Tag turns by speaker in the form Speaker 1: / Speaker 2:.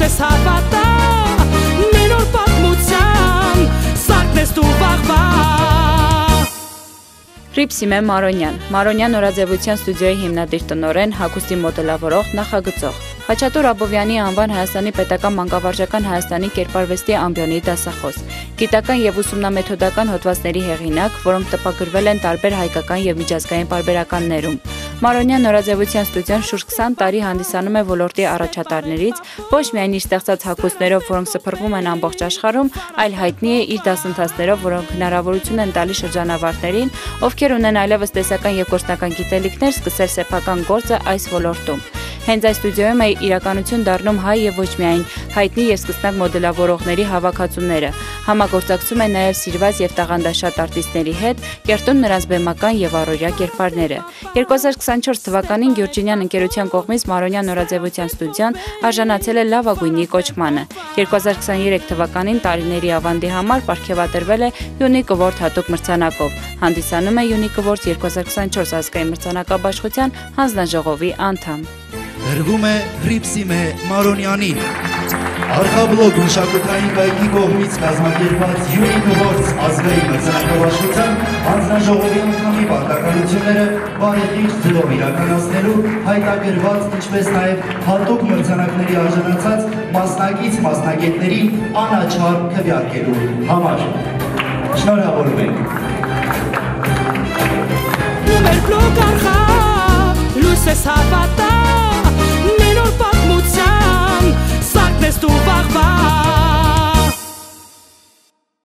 Speaker 1: Լույսես հավատա մեր օր պատմության Սարքնես դու վաղվա
Speaker 2: Ռիփսիմե Մարոնյան, Մարոնյան նորաձևության ստուդիոյի հիմնադիր տնօրեն, հագուստի մոդելավորող, նախագծող, Խաչատուր Աբովյանի անվան Հայաստանի պետական մանկավարժական Հայաստանի կերպարվեստի ամբիոնի դասախոս, գիտական եւ ուսումնամեթոդական հոդվածների հեղինակ, որոնք տպագրվել են տարբեր հայկական եւ միջազգային պարբերականներում։ Մարոնյան նորաձևության ստուդիան շուրջ 20 տարի հանդիսանում է ոլորտի առաջատարներից, ոչ միայն իր ստեղծած հագուստներով, որոնք սփռվում են ամբողջ աշխարհում, այլ հայտնի է իր դասընթացներով, որոնք հնարավորություն են տալիս շրջանավարտներին, ովքեր ունեն այլևս տեսական եւ գործնական գիտելիքներ, սկսել սեփական գործը այս ոլորտում։ Հենց այս ստուդիոյում է իրականություն դառնում հայ եւ ոչ միայն հայտնի եւ սկսնակ մոդելավորողների հավաքածուները։ Համագործակցում է նաեւ սիրված եւ տաղանդաշատ արտիստների հետ, կերտում նրանց բեմական եւ առօրյա կերպարները։ 2024 թվականին Գյուրջինյան ընկերության կողմից Մարոնյան նորաձևության ստուդիան արժանացել է լավագույնի կոչմանը։ 2023 թվականին տարիների ավանդի համար պարգևատրվել է Unique Award հատուկ մրցանակով։ Հանդիսանում է Unique Award 2024 ազգային մրցանակաբաշխության հանձնաժողովի անդամ։
Speaker 3: Դրվում է Ռիփսիմե Մարոնյանին։ Արխաբլոկ մշակութային կայքի կողմից կազմակերպված Unique Awards ազգային մրցանակաբաշխության հանձնաժողովի անդամի պարտականությունները բարեխիղճ ձևով իրականացնելու հայտագրված, ինչպես նաև հատուկ մրցանակների արժանացած մասնակից մասնագետների անաչառ քվեարկելու համար։ Շնորհավորում ենք։
Speaker 1: Մեր բլոկ արխա, լույսես հավատա մեր օր պատմության Սարքնես դու վաղվա